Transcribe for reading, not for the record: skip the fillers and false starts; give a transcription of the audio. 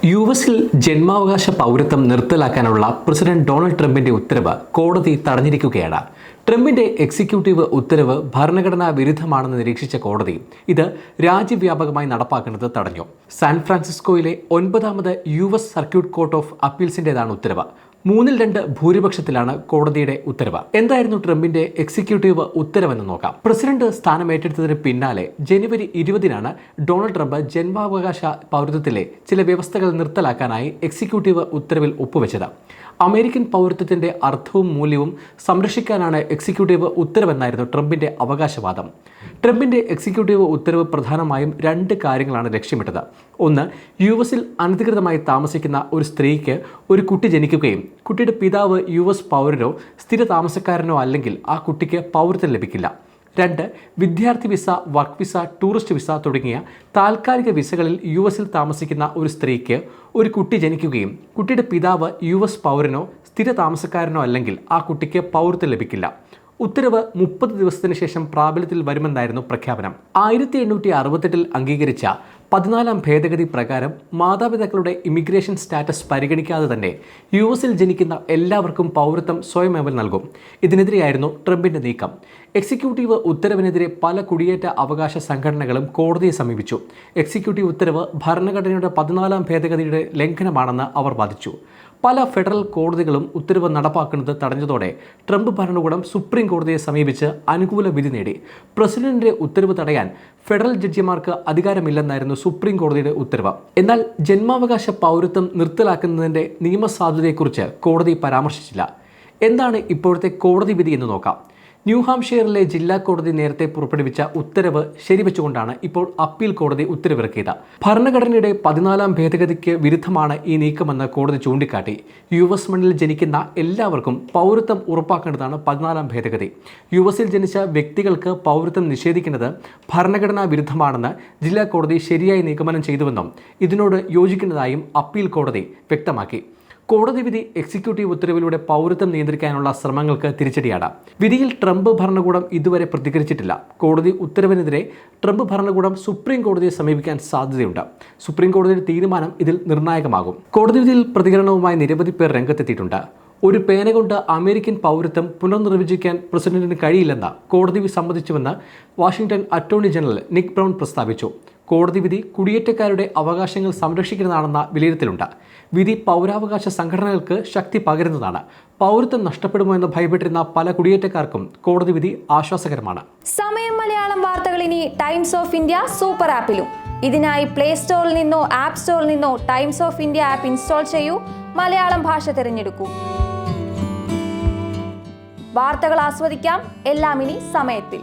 യുഎസിൽ ജന്മാവകാശ പൗരത്വം നിർത്തലാക്കാനുള്ള president Donald ട്രംപിന്റെ ഉത്തരവ് കോടതി തടഞ്ഞിരിക്കുകയാണ്. ട്രംപിന്റെ എക്സിക്യൂട്ടീവ് ഉത്തരവ് ഭരണഘടനാ വിരുദ്ധമാണെന്ന് നിരീക്ഷിച്ച കോടതി ഇത് രാജ്യവ്യാപകമായി നടപ്പാക്കുന്നത് തടഞ്ഞു. സാൻ ഫ്രാൻസിസ്കോയിലെ 9ാമത് യുഎസ് സർക്യൂട്ട് കോർട്ട് ഓഫ് അപ്പീൽസിന്റേതാണ് ഉത്തരവ്. 3-2 ഭൂരിപക്ഷത്തിലാണ് കോടതിയുടെ ഉത്തരവ്. എന്തായിരുന്നു ട്രംപിന്റെ എക്സിക്യൂട്ടീവ് ഉത്തരവെന്ന് നോക്കാം. പ്രസിഡന്റ് സ്ഥാനമേറ്റെടുത്തതിന് പിന്നാലെ ജനുവരി 20-നാണ് ഡൊണാൾഡ് ട്രംപ് ജന്മാവകാശ പൗരത്വത്തിലെ ചില വ്യവസ്ഥകൾ നിർത്തലാക്കാനായി എക്സിക്യൂട്ടീവ് ഉത്തരവിൽ ഒപ്പുവെച്ചത്. അമേരിക്കൻ പൗരത്വത്തിന്റെ അർത്ഥവും മൂല്യവും സംരക്ഷിക്കാനാണ് എക്സിക്യൂട്ടീവ് ഉത്തരവെന്നായിരുന്നു ട്രംപിന്റെ അവകാശവാദം. ട്രംപിന്റെ എക്സിക്യൂട്ടീവ് ഉത്തരവ് പ്രധാനമായും 2 കാര്യങ്ങളാണ് ലക്ഷ്യമിട്ടത്. ഒന്ന്, യുഎസിൽ അനധികൃതമായി താമസിക്കുന്ന ഒരു സ്ത്രീക്ക് ഒരു കുട്ടി ജനിക്കുകയും കുട്ടിയുടെ പിതാവ് യുഎസ് പൗരനോ സ്ഥിര താമസക്കാരനോ അല്ലെങ്കിൽ ആ കുട്ടിക്ക് പൗരത്വം ലഭിക്കില്ല. 2, വിദ്യാർത്ഥി visa, work visa, tourist visa തുടങ്ങിയ താൽക്കാലിക വിസകളിൽ യുഎസിൽ താമസിക്കുന്ന ഒരു സ്ത്രീക്ക് ഒരു കുട്ടി ജനിക്കുകയും കുട്ടിയുടെ പിതാവ് യുഎസ് പൗരനോ സ്ഥിര താമസക്കാരനോ അല്ലെങ്കിൽ ആ കുട്ടിക്ക് പൗരത്വം ലഭിക്കില്ല. ഉത്തരവ് 30 ദിവസത്തിന് ശേഷം പ്രാബല്യത്തിൽ വരുമെന്നായിരുന്നു പ്രഖ്യാപനം. 1868 അംഗീകരിച്ച 14ാം ഭേദഗതി പ്രകാരം മാതാപിതാക്കളുടെ ഇമിഗ്രേഷൻ സ്റ്റാറ്റസ് പരിഗണിക്കാതെ തന്നെ യുഎസിൽ ജനിക്കുന്ന എല്ലാവർക്കും പൗരത്വം സ്വയമേവ നൽകും. ഇതിനെതിരെയായിരുന്നു ട്രംപിന്റെ നീക്കം. എക്സിക്യൂട്ടീവ് ഉത്തരവിനെതിരെ പല കുടിയേറ്റ അവകാശ സംഘടനകളും കോടതിയെ സമീപിച്ചു. എക്സിക്യൂട്ടീവ് ഉത്തരവ് ഭരണഘടനയുടെ 14ാം ഭേദഗതിയുടെ ലംഘനമാണെന്ന് അവർ വാദിച്ചു. പല ഫെഡറൽ കോടതികളും ഉത്തരവ് നടപ്പാക്കുന്നത് തടഞ്ഞതോടെ ട്രംപ് ഭരണകൂടം സുപ്രീം കോടതിയെ സമീപിച്ച് അനുകൂല വിധി നേടി. പ്രസിഡന്റിന്റെ ഉത്തരവ് തടയാൻ ഫെഡറൽ ജഡ്ജിമാർക്ക് അധികാരമില്ലെന്നായിരുന്നു സുപ്രീം കോടതിയുടെ ഉത്തരവ്. എന്നാൽ ജന്മാവകാശ പൗരത്വം നിർത്തലാക്കുന്നതിന്റെ നിയമസാധുതയെക്കുറിച്ച് കോടതി പരാമർശിച്ചില്ല. എന്താണ് ഇപ്പോഴത്തെ കോടതി വിധി എന്ന് നോക്കാം. ന്യൂഹാംഷെയറിലെ ജില്ലാ കോടതി നേരത്തെ പുറപ്പെടുവിച്ച ഉത്തരവ് ശരിവെച്ചുകൊണ്ടാണ് ഇപ്പോൾ അപ്പീൽ കോടതി ഉത്തരവിറക്കിയത്. ഭരണഘടനയുടെ 14ാം ഭേദഗതിക്ക് വിരുദ്ധമാണ് ഈ നീക്കമെന്ന് കോടതി ചൂണ്ടിക്കാട്ടി. യുഎസ് മണ്ണിൽ ജനിക്കുന്ന എല്ലാവർക്കും പൗരത്വം ഉറപ്പാക്കേണ്ടതാണ് 14ാം ഭേദഗതി. യുഎസിൽ ജനിച്ച വ്യക്തികൾക്ക് പൗരത്വം നിഷേധിക്കുന്നത് ഭരണഘടനാ വിരുദ്ധമാണെന്ന് ജില്ലാ കോടതി ശരിയായി നിഗമനം ചെയ്തുവെന്നും ഇതിനോട് യോജിക്കുന്നതായും അപ്പീൽ കോടതി വ്യക്തമാക്കി. കോടതി വിധി എക്സിക്യൂട്ടീവ് ഉത്തരവിലൂടെ പൗരത്വം നിയന്ത്രിക്കാനുള്ള ശ്രമങ്ങൾക്ക് തിരിച്ചടിയാണ്. വിധിയിൽ ട്രംപ് ഭരണകൂടം ഇതുവരെ പ്രതികരിച്ചിട്ടില്ല. കോടതി ഉത്തരവിനെതിരെ ട്രംപ് ഭരണകൂടം സുപ്രീം കോടതിയെ സമീപിക്കാൻ സാധ്യതയുണ്ട്. സുപ്രീം കോടതിയുടെ തീരുമാനം ഇതിൽ നിർണായകമാകും. കോടതി വിധിയിൽ പ്രതികരണവുമായി നിരവധി പേർ രംഗത്തെത്തിയിട്ടുണ്ട്. ഒരു പേന കൊണ്ട് അമേരിക്കൻ പൗരത്വം പുനർനിർവചിക്കാൻ പ്രസിഡന്റിന് കഴിയില്ലെന്ന് കോടതി സമ്മതിച്ചുവെന്ന് വാഷിംഗ്ടൺ അറ്റോർണി ജനറൽ നിക് ബ്രൗൺ പ്രസ്താവിച്ചു. കോടതി വിധി കുടിയേറ്റക്കാരുടെ അവകാശങ്ങൾ സംരക്ഷിക്കുന്നതാണെന്ന വിലയിരുത്തലുണ്ട്. വിധി പൗരാവകാശ സംഘടനകൾക്ക് ശക്തി പകരുന്നതാണ്. പൗരത്വം നഷ്ടപ്പെടുമോ എന്ന് ഭയപ്പെട്ടിരുന്ന പല കുടിയേറ്റക്കാർക്കും കോടതി വിധി ആശ്വാസകരമാണ്. സമയം മലയാളം വാർത്തകൾ ഇനി ടൈംസ് ഓഫ് ഇന്ത്യ സൂപ്പർ ആപ്പിലും. ഇതിനായി പ്ലേ സ്റ്റോറിൽ നിന്നോ ആപ്പ് സ്റ്റോറിൽ നിന്നോ times of India app install ചെയ്യൂ. മലയാളം ഭാഷ തിരഞ്ഞെടുക്കൂ. വാർത്തകൾ ആസ്വദിക്കാം. എല്ലാം ഇനി സമയത്തിൽ.